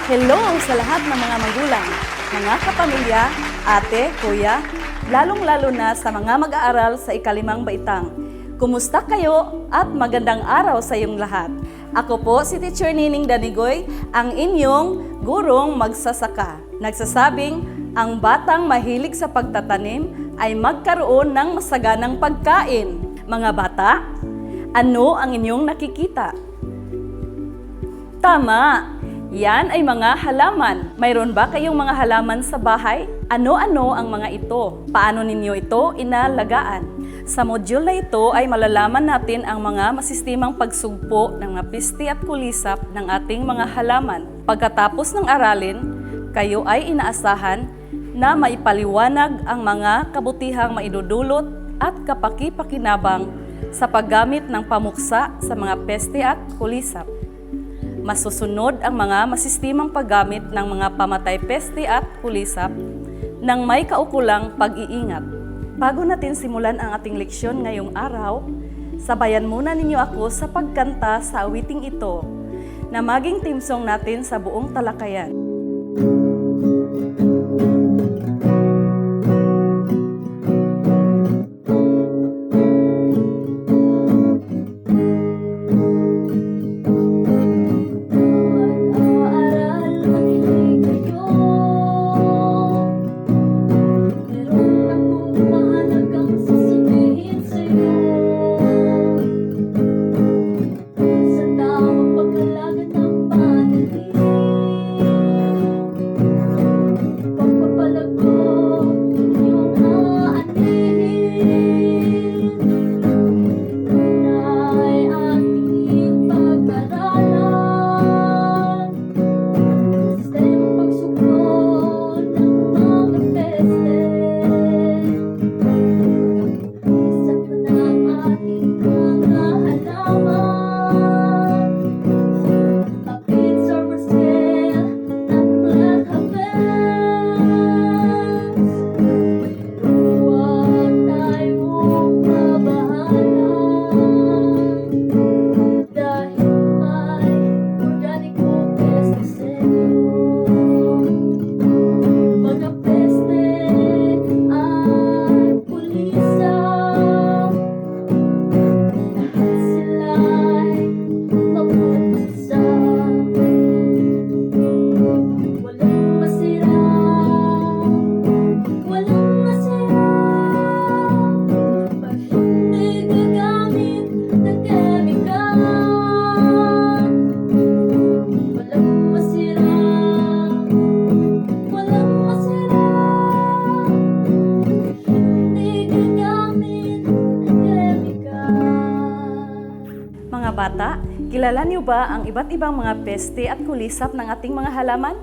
Hello sa lahat ng mga magulang, mga kapamilya, ate, kuya, lalong-lalo na sa mga mag-aaral sa ikalimang baitang. Kumusta kayo at magandang araw sa iyong lahat. Ako po si Teacher Nining Danigoy, ang inyong gurong magsasaka. Nagsasabing, ang batang mahilig sa pagtatanim ay magkaroon ng masaganang pagkain. Mga bata, ano ang inyong nakikita? Tama! Yan ay mga halaman. Mayroon ba kayong mga halaman sa bahay? Ano-ano ang mga ito? Paano ninyo ito inalagaan? Sa module na ito ay malalaman natin ang mga masistemang pagsugpo ng mga piste at kulisap ng ating mga halaman. Pagkatapos ng aralin, kayo ay inaasahan na maipaliwanag ang mga kabutihang maidudulot at kapaki-pakinabang sa paggamit ng pamuksa sa mga peste at kulisap. Masusunod ang mga masistemang paggamit ng mga pamatay peste at kulisap ng may kaukulang pag-iingat. Bago natin simulan ang ating leksyon ngayong araw, sabayan muna ninyo ako sa pagkanta sa awiting ito na maging theme song natin sa buong talakayan. Bata, kilala niyo ba ang iba't ibang mga peste at kulisap ng ating mga halaman?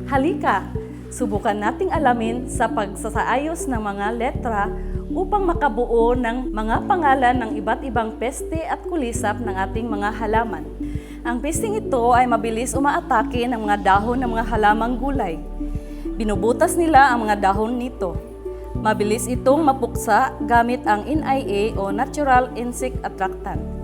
Halika, subukan nating alamin sa pagsasaayos ng mga letra upang makabuo ng mga pangalan ng iba't ibang peste at kulisap ng ating mga halaman. Ang pesting ito ay mabilis umaatake ng mga dahon ng mga halamang gulay. Binubutas nila ang mga dahon nito. Mabilis itong mapuksa gamit ang NIA o Natural Insect Attractant.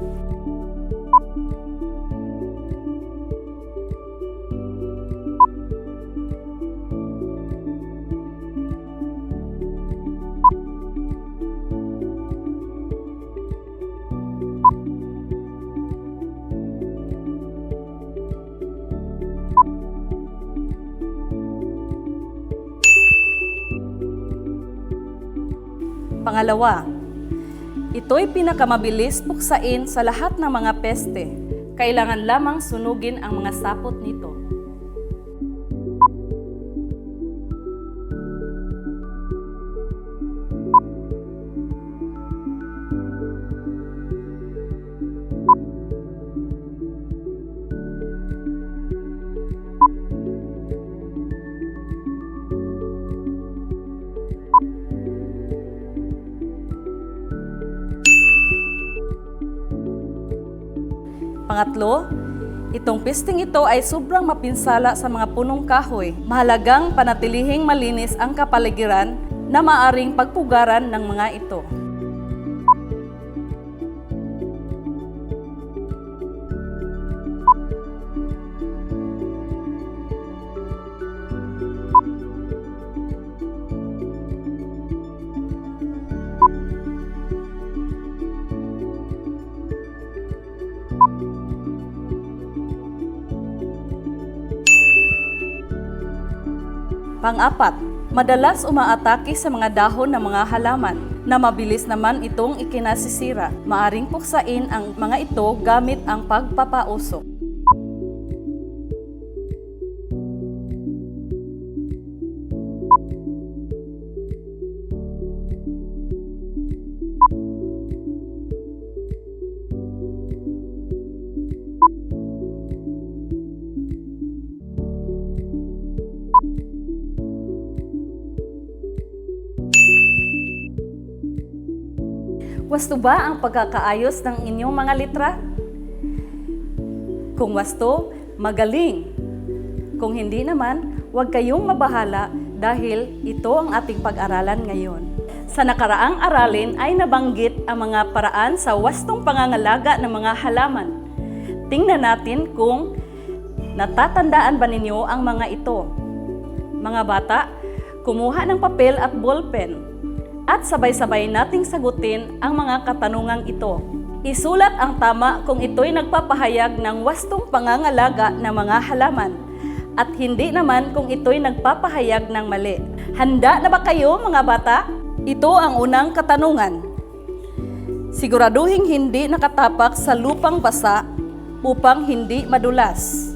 Pangalawa, ito'y pinakamabilis puksain sa lahat ng mga peste. Kailangan lamang sunugin ang mga sapot nito. Pangatlo, itong pesting ito ay sobrang mapinsala sa mga punong kahoy. Mahalagang panatilihing malinis ang kapaligiran na maaring pagpugaran ng mga ito. Pang-apat, madalas umaatake sa mga dahon ng mga halaman na mabilis naman itong ikinasisira. Maaring puksain ang mga ito gamit ang pagpapausok. Wasto ba ang pagkakaayos ng inyong mga litra? Kung wasto, magaling. Kung hindi naman, huwag kayong mabahala dahil ito ang ating pag-aralan ngayon. Sa nakaraang aralin ay nabanggit ang mga paraan sa wastong pangangalaga ng mga halaman. Tingnan natin kung natatandaan ba ninyo ang mga ito. Mga bata, kumuha ng papel at ballpen at sabay-sabay nating sagutin ang mga katanungang ito. Isulat ang tama kung ito'y nagpapahayag ng wastong pangangalaga ng mga halaman at hindi naman kung ito'y nagpapahayag ng mali. Handa na ba kayo mga bata? Ito ang unang katanungan. Siguraduhing hindi nakatapak sa lupang basa upang hindi madulas.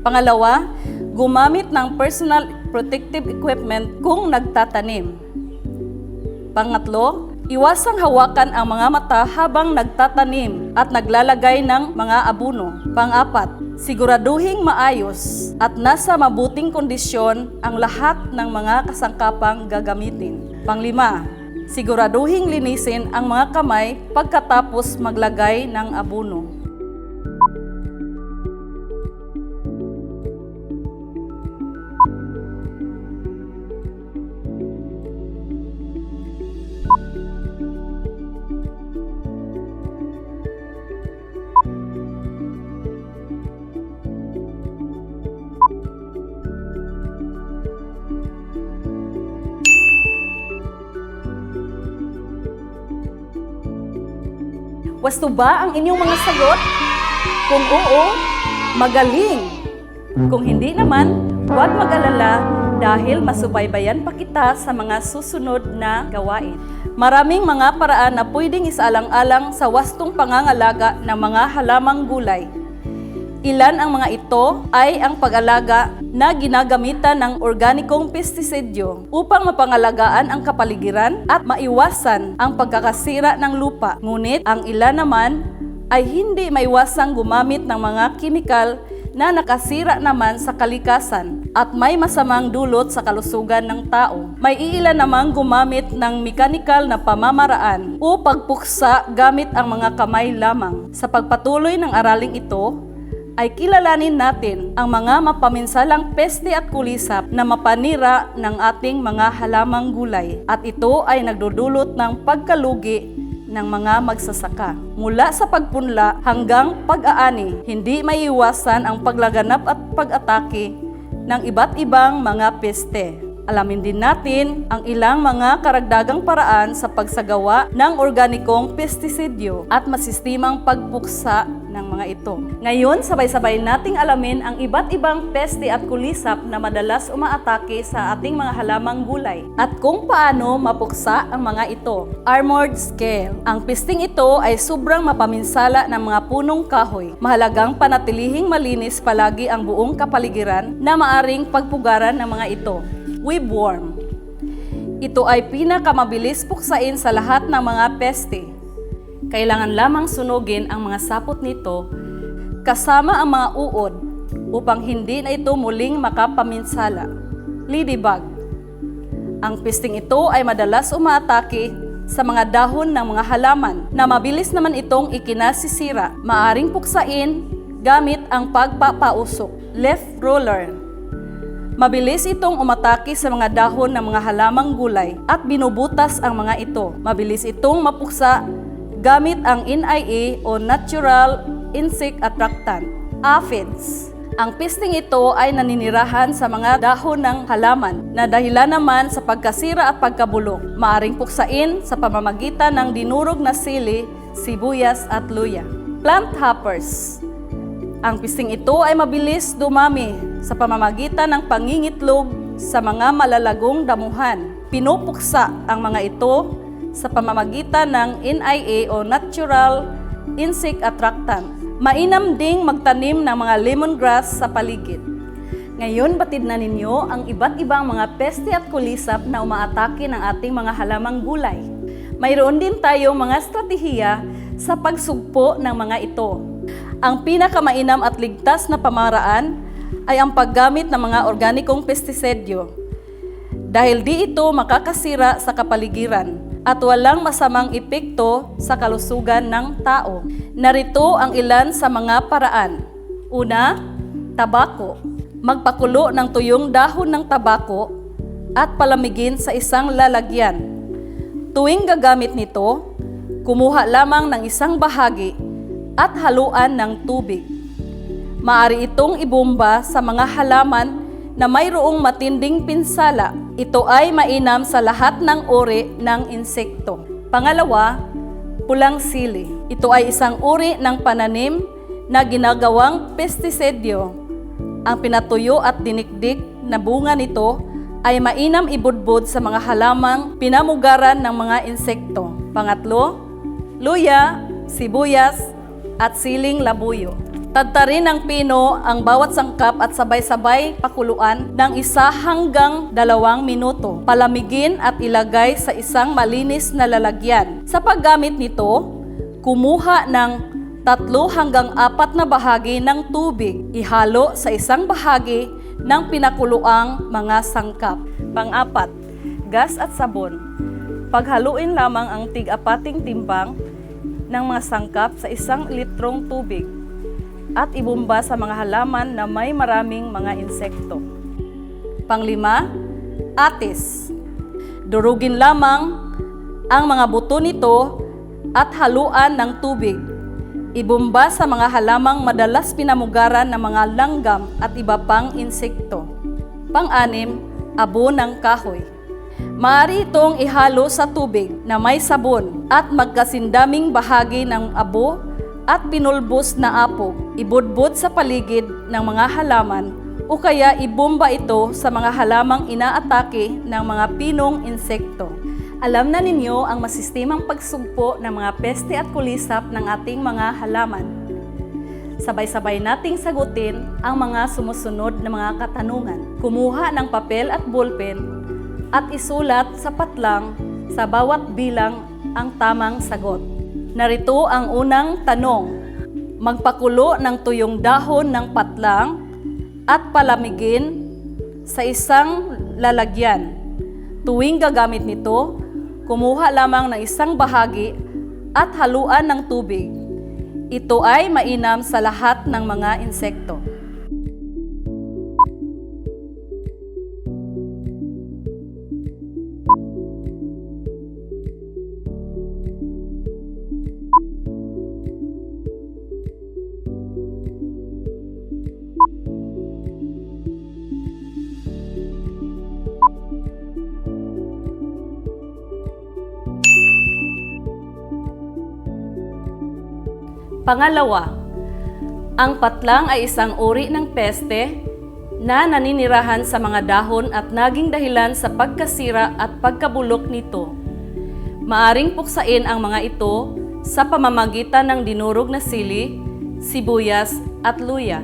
Pangalawa, gumamit ng personal protective equipment kung nagtatanim. Pangatlo, iwasang hawakan ang mga mata habang nagtatanim at naglalagay ng mga abono. Pang-apat, siguraduhing maayos at nasa mabuting kondisyon ang lahat ng mga kasangkapang gagamitin. Panglima, siguraduhing linisin ang mga kamay pagkatapos maglagay ng abono. Wasto ba ang inyong mga sagot? Kung oo, magaling. Kung hindi naman, huwag mag-alala dahil masubaybayan pa kita sa mga susunod na gawain. Maraming mga paraan na pwedeng isaalang-alang sa wastong pangangalaga ng mga halamang gulay. Ilan ang mga ito ay ang pag-alaga na ginagamitan ng organikong pestisidyo upang mapangalagaan ang kapaligiran at maiwasan ang pagkakasira ng lupa. Ngunit ang ilan naman ay hindi maiwasang gumamit ng mga kimikal na nakasira naman sa kalikasan at may masamang dulot sa kalusugan ng tao. May iilan namang gumamit ng mekanikal na pamamaraan o pagpuksa gamit ang mga kamay lamang. Sa pagpatuloy ng araling ito, ay kilalanin natin ang mga mapaminsalang peste at kulisap na mapanira ng ating mga halamang gulay at ito ay nagdudulot ng pagkalugi ng mga magsasaka. Mula sa pagpunla hanggang pag-aani, hindi maiiwasan ang paglaganap at pag-atake ng iba't ibang mga peste. Alamin din natin ang ilang mga karagdagang paraan sa pagsagawa ng organikong pestisidyo at masistemang pagpuksa ng mga ito. Ngayon, sabay-sabay nating alamin ang iba't ibang peste at kulisap na madalas umaatake sa ating mga halamang gulay at kung paano mapuksa ang mga ito. Armored scale. Ang pesting ito ay sobrang mapaminsala ng mga punong kahoy. Mahalagang panatilihing malinis palagi ang buong kapaligiran na maaring pagpugaran ng mga ito. Webworm. Ito ay pinakamabilis puksain sa lahat ng mga peste. Kailangan lamang sunugin ang mga sapot nito kasama ang mga uod upang hindi na ito muling makapaminsala. Ladybug. Ang pesting ito ay madalas umaatake sa mga dahon ng mga halaman na mabilis naman itong ikinasisira. Maaring puksain gamit ang pagpapausok, leaf roller. Mabilis itong umatake sa mga dahon ng mga halamang gulay at binubutas ang mga ito. Mabilis itong mapuksa gamit ang NIA o Natural Insect Attractant, aphids. Ang pisting ito ay naninirahan sa mga dahon ng halaman na dahilan naman sa pagkasira at pagkabulok. Maaring puksain sa pamamagitan ng dinurog na sili, sibuyas at luya. Plant hoppers. Ang pisting ito ay mabilis dumami sa pamamagitan ng pangingitlog sa mga malalagong damuhan. Pinupuksa ang mga ito sa pamamagitan ng NIA o Natural Insect Attractant. Mainam ding magtanim ng mga lemongrass sa paligid. Ngayon, batid na ninyo ang iba't ibang mga peste at kulisap na umaatake ng ating mga halamang gulay. Mayroon din tayong mga estratehiya sa pagsugpo ng mga ito. Ang pinakamainam at ligtas na pamaraan ay ang paggamit ng mga organikong pestisidyo dahil di ito makakasira sa kapaligiran at walang masamang epekto sa kalusugan ng tao. Narito ang ilan sa mga paraan. Una, tabako. Magpakulo ng tuyong dahon ng tabako at palamigin sa isang lalagyan. Tuwing gagamit nito, kumuha lamang ng isang bahagi at haluan ng tubig. Maaari itong ibomba sa mga halaman na mayroong matinding pinsala. Ito ay mainam sa lahat ng uri ng insekto. Pangalawa, pulang sili. Ito ay isang uri ng pananim na ginagawang pestisidyo. Ang pinatuyo at dinikdik na bunga nito ay mainam ibudbud sa mga halamang pinamugaran ng mga insekto. Pangatlo, luya, sibuyas, at siling labuyo. Tadtarin ng pino ang bawat sangkap at sabay-sabay pakuluan ng 1 hanggang 2 minuto. Palamigin at ilagay sa isang malinis na lalagyan. Sa paggamit nito, kumuha ng 3 hanggang 4 na bahagi ng tubig. Ihalo sa isang bahagi ng pinakuluang mga sangkap. Pang-apat, gas at sabon. Paghaluin lamang ang tig-apating timbang ng mga sangkap sa 1 litrong tubig at ibumba sa mga halaman na may maraming mga insekto. Panglima, atis. Durugin lamang ang mga buto nito at haluan ng tubig. Ibumba sa mga halamang madalas pinamugaran ng mga langgam at iba pang insekto. Pang-anim, abo ng kahoy. Maaari itong ihalo sa tubig na may sabon at magkasindaming bahagi ng abo at pinulbos na apog. Ibudbud sa paligid ng mga halaman o kaya ibomba ito sa mga halamang inaatake ng mga pinong insekto. Alam na ninyo ang masistemang pagsugpo ng mga peste at kulisap ng ating mga halaman. Sabay-sabay nating sagutin ang mga sumusunod na mga katanungan. Kumuha ng papel at ballpen at isulat sa patlang sa bawat bilang ang tamang sagot. Narito ang unang tanong. Magpakulo ng tuyong dahon ng patlang at palamigin sa isang lalagyan. Tuwing gagamit nito, kumuha lamang ng 1 bahagi at haluan ng tubig. Ito ay mainam sa lahat ng mga insekto. Pangalawa, ang patlang ay isang uri ng peste na naninirahan sa mga dahon at naging dahilan sa pagkasira at pagkabulok nito. Maaring puksain ang mga ito sa pamamagitan ng dinurog na sili, sibuyas at luya.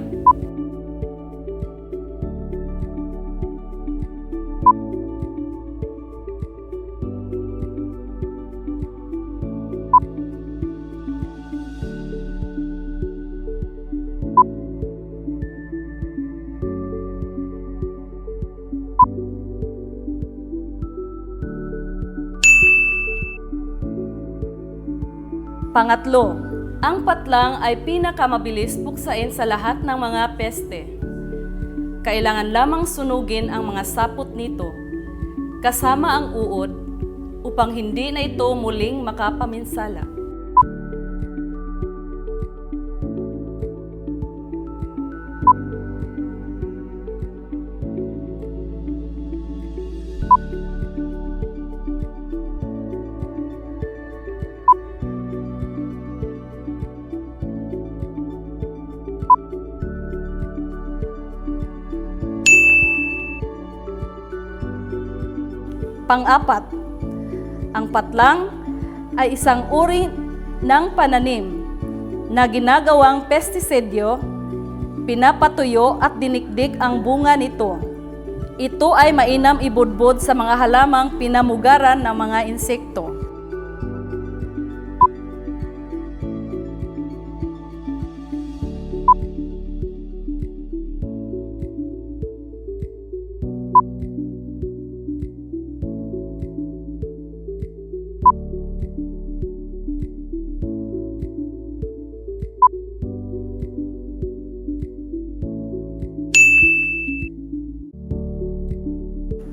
Pangatlo, ang patlang ay pinakamabilis puksain sa lahat ng mga peste. Kailangan lamang sunugin ang mga sapot nito, kasama ang uod, upang hindi na ito muling makapaminsala. Pang-apat, ang patlang ay isang uri ng pananim na ginagawang pestisidyo, pinapatuyo at dinikdik ang bunga nito. Ito ay mainam ibudbud sa mga halamang pinamugaran ng mga insekto.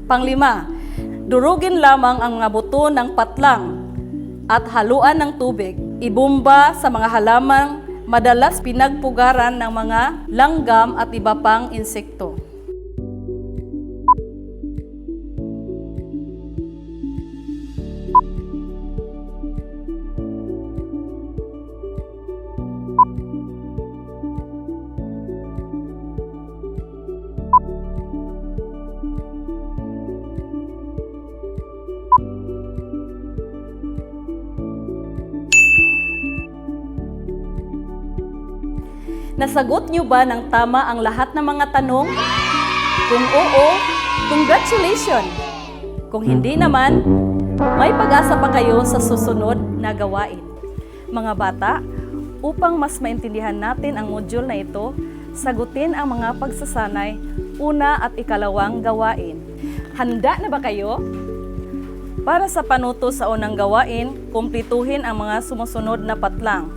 Panglima, durugin lamang ang mga buto ng patlang at haluan ng tubig. Ibumba sa mga halamang madalas pinagpugaran ng mga langgam at iba pang insekto. Nasagot niyo ba ng tama ang lahat ng mga tanong? Kung oo, congratulations! Kung hindi naman, may pag-asa pa kayo sa susunod na gawain. Mga bata, upang mas maintindihan natin ang module na ito, sagutin ang mga pagsasanay, una at ikalawang gawain. Handa na ba kayo? Para sa panuto sa unang gawain, kumplituhin ang mga sumusunod na patlang.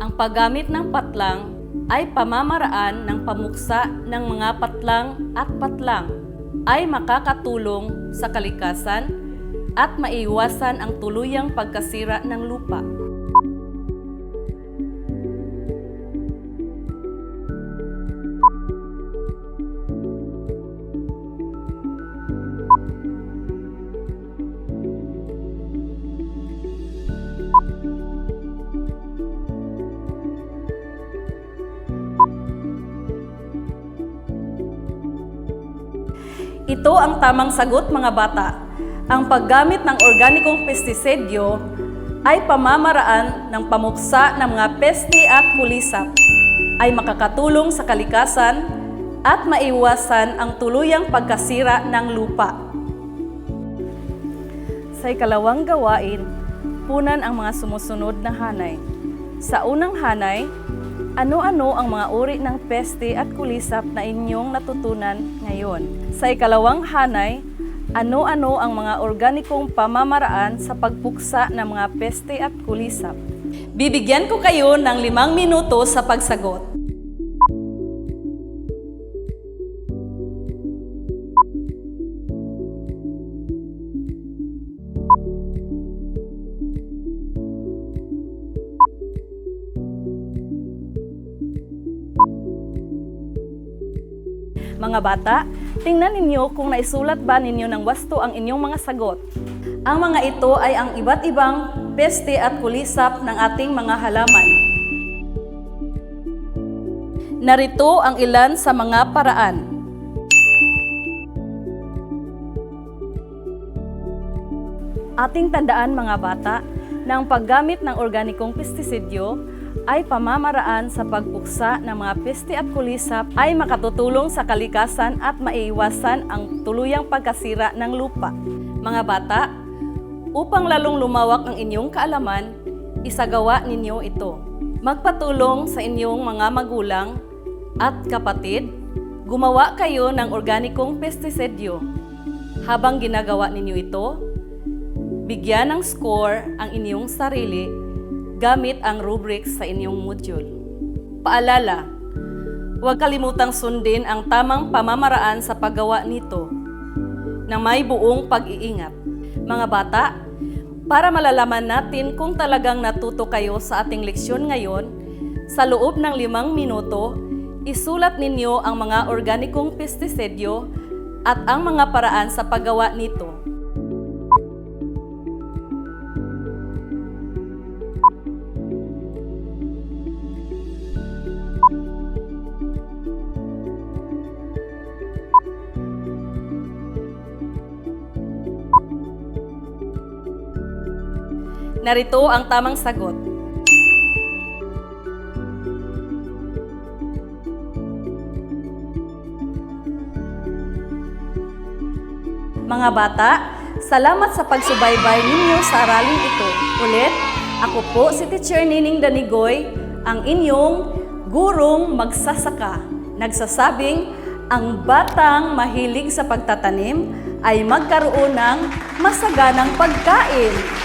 Ang paggamit ng patlang ay pamamaraan ng pamuksa ng mga patlang at patlang ay makakatulong sa kalikasan at maiwasan ang tuluyang pagkasira ng lupa. Ito ang tamang sagot, mga bata. Ang paggamit ng organikong pestisidyo ay pamamaraan ng pamuksa ng mga peste at kulisap ay makakatulong sa kalikasan at maiwasan ang tuluyang pagkasira ng lupa. Sa ikalawang gawain, punan ang mga sumusunod na hanay. Sa unang hanay, ano-ano ang mga uri ng peste at kulisap na inyong natutunan ngayon? Sa ikalawang hanay, ano-ano ang mga organikong pamamaraan sa pagpuksa ng mga peste at kulisap? Bibigyan ko kayo ng 5 minuto sa pagsagot. Mga bata, tingnan ninyo kung naisulat ba ninyo ng wasto ang inyong mga sagot. Ang mga ito ay ang iba't ibang peste at kulisap ng ating mga halaman. Narito ang ilan sa mga paraan. Ating tandaan, mga bata, na ang paggamit ng organikong pestisidyo ay pamamaraan sa pagpuksa ng mga peste at kulisap ay makatutulong sa kalikasan at maiiwasan ang tuluyang pagkasira ng lupa. Mga bata, upang lalong lumawak ang inyong kaalaman, isagawa ninyo ito. Magpatulong sa inyong mga magulang at kapatid, gumawa kayo ng organikong pestisidyo. Habang ginagawa ninyo ito, bigyan ng score ang inyong sarili. gamit ang rubrics sa inyong module. Paalala, huwag kalimutang sundin ang tamang pamamaraan sa paggawa nito na may buong pag-iingat. Mga bata, para malalaman natin kung talagang natuto kayo sa ating leksyon ngayon, sa loob ng 5 minuto, isulat ninyo ang mga organikong pestisidyo at ang mga paraan sa paggawa nito. Narito ang tamang sagot. Mga bata, salamat sa pagsubaybay ninyo sa aralin ito. Ulit, ako po si Teacher Nining Danigoy, ang inyong gurong magsasaka. Nagsasabing, ang batang mahilig sa pagtatanim ay magkaroon ng masaganang pagkain.